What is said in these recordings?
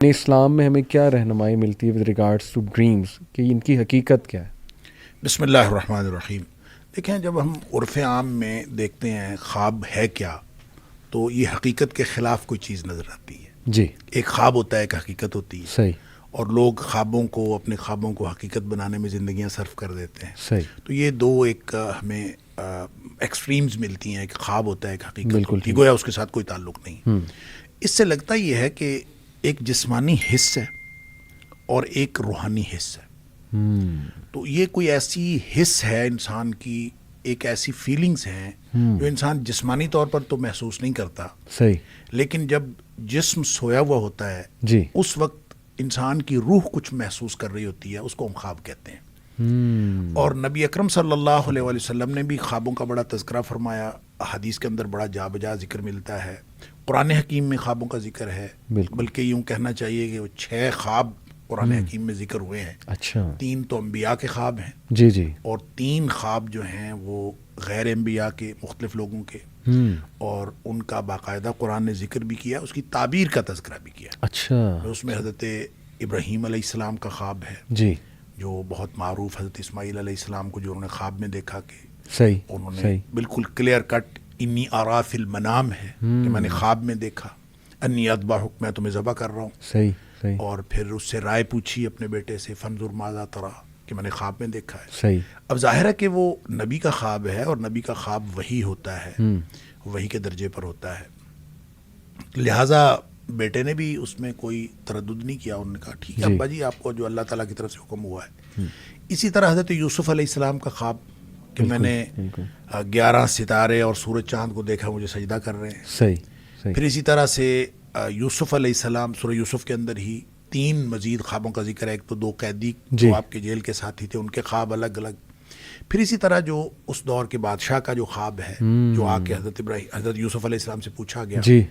اسلام میں ہمیں کیا رہنمائی ملتی ہے ود ریگارڈس ٹو ڈریمز کہ ان کی حقیقت کیا ہے؟ بسم اللہ الرحمن الرحیم۔ دیکھیں، جب ہم عرف عام میں دیکھتے ہیں خواب ہے کیا، تو یہ حقیقت کے خلاف کوئی چیز نظر آتی ہے۔ جی، ایک خواب ہوتا ہے، ایک حقیقت ہوتی ہے، صحیح اور لوگ اپنے خوابوں کو حقیقت بنانے میں زندگیاں صرف کر دیتے ہیں۔ صحیح، تو یہ دو ایک ہمیں ایکسٹریمز ملتی ہیں، ایک خواب ہوتا ہے، ایک حقیقت بالکل ہوتی ہے، ٹھیک۔ گویا اس کے ساتھ کوئی تعلق نہیں۔ اس سے لگتا یہ ہے کہ ایک جسمانی حص ہے اور ایک روحانی حص ہے۔ تو یہ کوئی ایسی حص ہے انسان کی، ایک ایسی فیلنگز ہیں جو انسان جسمانی طور پر تو محسوس نہیں کرتا، صحیح، لیکن جب جسم سویا ہوا ہوتا ہے جی، اس وقت انسان کی روح کچھ محسوس کر رہی ہوتی ہے، اس کو ہم خواب کہتے ہیں۔ اور نبی اکرم صلی اللہ علیہ وآلہ وسلم نے بھی خوابوں کا بڑا تذکرہ فرمایا، حدیث کے اندر بڑا جا بجا ذکر ملتا ہے، قرآن حکیم میں خوابوں کا ذکر ہے، بالکل۔ بلکہ یوں کہنا چاہیے کہ وہ 6 خواب قرآن حکیم میں ذکر ہوئے ہیں۔ اچھا، 3 تو انبیاء کے خواب ہیں، جی جی، اور 3 خواب جو ہیں وہ غیر انبیاء کے، مختلف لوگوں کے، اور ان کا باقاعدہ قرآن نے ذکر بھی کیا، اس کی تعبیر کا تذکرہ بھی کیا۔ اچھا، اس میں حضرت ابراہیم علیہ السلام کا خواب ہے جی، جو بہت معروف، حضرت اسماعیل علیہ السلام کو جو انہوں نے خواب میں دیکھا کہ صحیح، انہوں نے صحیح، بالکل کلیئر کٹ انی آرا فی المنام ہے کہ میں نے خواب میں دیکھا، انی اذبحک، میں تمہیں ذبح کر رہا ہوں، صحیح، صحیح، اور پھر اس سے رائے پوچھی اپنے بیٹے سے، فانظر ماذا تری، کہ میں نے خواب میں دیکھا ہے۔ صحیح، اب ظاہر ہے کہ وہ نبی کا خواب ہے، اور نبی کا خواب وحی ہوتا ہے، وحی کے درجے پر ہوتا ہے، لہٰذا بیٹے نے بھی اس میں کوئی تردد نہیں کیا، انہوں نے کہا ٹھیک ہے جی، ابا جی، آپ کو جو اللہ تعالیٰ کی طرف سے حکم ہوا ہے۔ اسی طرح حضرت یوسف علیہ السلام کا خواب کہ میں نے بالکل، 11 ستارے اور سورج چاند کو دیکھا، مجھے سجدہ کر رہے ہیں۔ صحیح، صحیح، پھر اسی طرح سے یوسف علیہ السلام، سورہ یوسف کے اندر ہی 3 مزید خوابوں کا ذکر ہے۔ ایک تو 2 قیدی جی، جو آپ کے جیل کے ساتھی تھے، ان کے خواب الگ الگ۔ پھر اسی طرح جو اس دور کے بادشاہ کا جو خواب ہے، جو آ کے حضرت یوسف علیہ السلام سے پوچھا گیا۔ جی،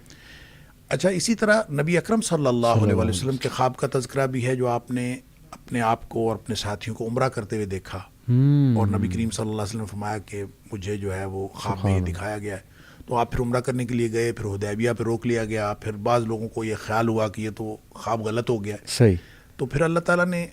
اچھا، اسی طرح نبی اکرم صلی اللہ علیہ وآلہ وسلم کے خواب کا تذکرہ بھی ہے، جو آپ نے اپنے آپ کو اور اپنے ساتھیوں کو عمرہ کرتے ہوئے دیکھا، اور نبی کریم صلی اللہ علیہ وسلم نے فرمایا کہ مجھے جو ہے وہ خواب میں یہ دکھایا گیا ہے۔ تو آپ پھر عمرہ کرنے کے لیے گئے، پھر حدیبیہ پہ روک لیا گیا، پھر بعض لوگوں کو یہ خیال ہوا کہ یہ تو خواب غلط ہو گیا ہے، صحیح، تو پھر اللہ تعالیٰ نے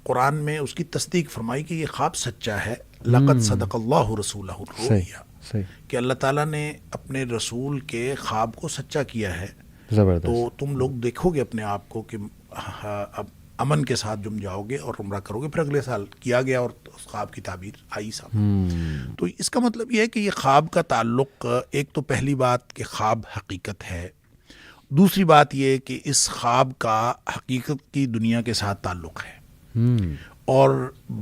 قرآن میں اس کی تصدیق فرمائی کہ یہ خواب سچا ہے، لقد صدق اللہ رسولہ صحیح، الرؤیا، صحیح، کہ اللہ تعالیٰ نے اپنے رسول کے خواب کو سچا کیا ہے۔ زبردست، تو تم لوگ دیکھو گے اپنے آپ کو کہ اب امن کے ساتھ جم جاؤ گے اور عمرہ کرو گے۔ پھر اگلے سال کیا گیا اور اس خواب کی تعبیر آئی سامنے۔ تو اس کا مطلب یہ ہے کہ یہ خواب کا تعلق، ایک تو پہلی بات کہ خواب حقیقت ہے، دوسری بات یہ کہ اس خواب کا حقیقت کی دنیا کے ساتھ تعلق ہے، اور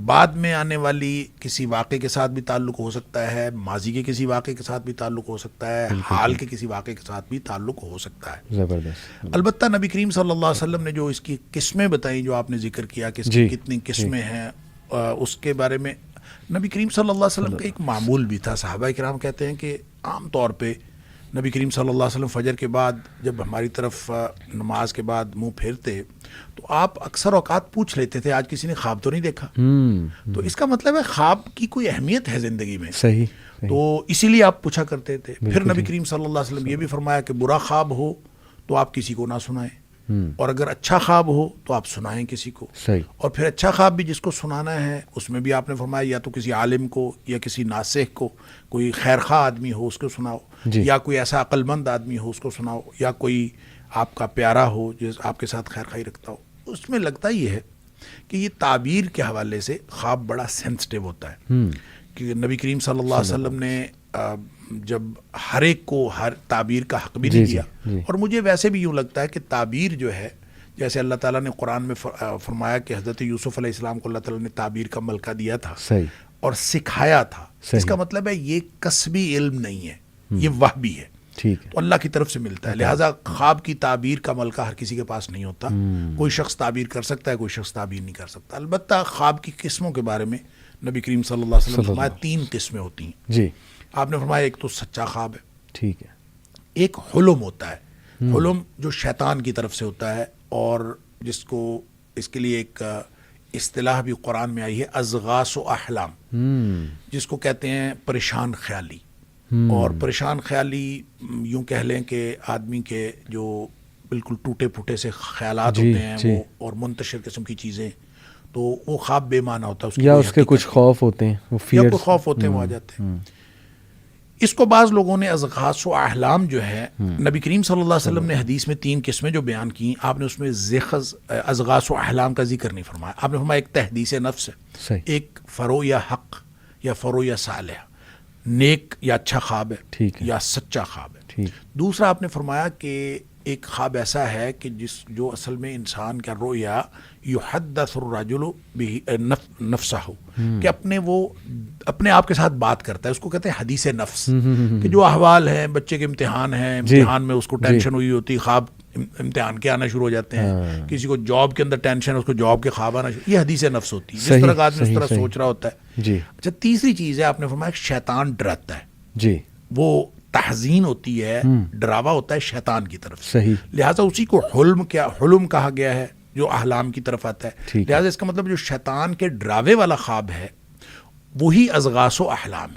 بعد میں آنے والی کسی واقعے کے ساتھ بھی تعلق ہو سکتا ہے، ماضی کے کسی واقعے کے ساتھ بھی تعلق ہو سکتا ہے، حال کے کسی واقعے کے ساتھ بھی تعلق ہو سکتا ہے۔ زبردست، البتہ نبی کریم صلی اللہ علیہ وسلم نے جو اس کی قسمیں بتائیں، جو آپ نے ذکر کیا کہ اس کی جی، کتنی قسمیں ہیں، اس کے بارے میں نبی کریم صلی اللہ علیہ وسلم کا ایک معمول بھی تھا۔ صحابہ کرام کہتے ہیں کہ عام طور پہ نبی کریم صلی اللہ علیہ وسلم فجر کے بعد جب ہماری طرف نماز کے بعد منہ پھیرتے تو آپ اکثر اوقات پوچھ لیتے تھے آج کسی نے خواب تو نہیں دیکھا؟ تو اس کا مطلب ہے خواب کی کوئی اہمیت ہے زندگی میں، صحیح، تو اسی لیے آپ پوچھا کرتے تھے۔ پھر نبی کریم صلی اللہ علیہ وسلم یہ بھی فرمایا کہ برا خواب ہو تو آپ کسی کو نہ سنائیں، اور اگر اچھا خواب ہو تو آپ سنائیں کسی کو، صحیح، اور پھر اچھا خواب بھی جس کو سنانا ہے اس میں بھی آپ نے فرمایا یا تو کسی عالم کو یا کسی ناصح کو، کوئی خیر خواہ آدمی ہو اس کو سناؤ، جی، یا کوئی ایسا عقل مند آدمی ہو اس کو سناؤ، یا کوئی آپ کا پیارا ہو جس آپ کے ساتھ خیر خواہی رکھتا ہو۔ اس میں لگتا یہ ہے کہ یہ تعبیر کے حوالے سے خواب بڑا سینسٹیو ہوتا ہے، کہ نبی کریم صلی اللہ علیہ وسلم نے جب ہر ایک کو ہر تعبیر کا حق بھی نہیں دیا، اور مجھے ویسے بھی یوں لگتا ہے کہ تعبیر جو ہے، جیسے اللہ تعالیٰ نے قرآن میں فرمایا کہ حضرت یوسف علیہ السلام کو اللہ تعالیٰ نے تعبیر کا ملکہ دیا تھا صحیح، اور سکھایا تھا، صحیح، اس کا مطلب ہے یہ کسبی علم نہیں ہے، یہ وحبی ہے، ٹھیک ہے، تو اللہ کی طرف سے ملتا ہے۔ لہٰذا خواب کی تعبیر کا ملکہ ہر کسی کے پاس نہیں ہوتا، کوئی شخص تعبیر کر سکتا ہے، کوئی شخص تعبیر نہیں کر سکتا۔ البتہ خواب کی قسموں کے بارے میں نبی کریم صلی اللہ علیہ وسلم نے فرمایا 3 قسمیں ہوتی ہیں۔ جی، آپ نے فرمایا ایک تو سچا خواب ہے، ٹھیک ہے، ایک حلم ہوتا ہے، حلم جو شیطان کی طرف سے ہوتا ہے، اور جس کو اس کے لیے ایک اصطلاح بھی قرآن میں آئی ہے، اضغاث و احلام، جس کو کہتے ہیں پریشان خیالی۔ اور پریشان خیالی یوں کہہ لیں کہ آدمی کے جو بالکل ٹوٹے پھوٹے سے خیالات جی، ہوتے ہیں جی. وہ، اور منتشر قسم کی چیزیں، تو وہ خواب بے معنی ہوتا ہے، اس کی یا کوئی اس کے کچھ حقیقت خوف ہوتے ہیں، وہ یا فیئر کوئی خوف ہوتے ہیں وہ آ جاتے ہیں. اس کو بعض لوگوں نے اضغاث و احلام جو ہے، نبی کریم صلی اللہ علیہ وسلم نے حدیث میں 3 قسمیں جو بیان کی، آپ نے اس میں اضغاث و احلام کا ذکر نہیں فرمایا. آپ نے فرمایا ایک تحدیث نفس ہے، صحیح، ایک فرو یا حق یا فرو یا صالح، نیک یا اچھا خواب ہے ٹھیک ہے، یا سچا خواب ہے. ٹھیک. دوسرا آپ نے فرمایا کہ ایک خواب ایسا ہے کہ جو اصل میں انسان کا رویا یحدث الرجل به نفسہ، کہ اپنے آپ کے ساتھ بات کرتا ہے، اس کو کہتے ہیں حدیث نفس. کہ جو احوال ہیں، بچے کے امتحان ہیں، امتحان میں اس کو ٹینشن ہوئی ہوتی، خواب امتحان کے آنا شروع ہو جاتے ہیں. کسی کو جاب کے اندر ٹینشن ہے، اس کو جاب کے خواب آنا شروع، یہ حدیث نفس ہوتی ہے، جس طرح کا آدمی اس طرح سوچ رہا ہوتا ہے. جی اچھا، تیسری چیز ہے، آپ نے فرمایا شیطان ڈراتا ہے. جی، وہ تحزین ہوتی ہے، ڈراوا ہوتا ہے شیطان کی طرف سے. صحیح، لہٰذا اسی کو حلم کہا گیا ہے، جو احلام کی طرف آتا ہے. ٹھیک ہے. لہٰذا اس کا مطلب جو شیطان کے ڈراوے والا خواب ہے وہی اضغاث و احلام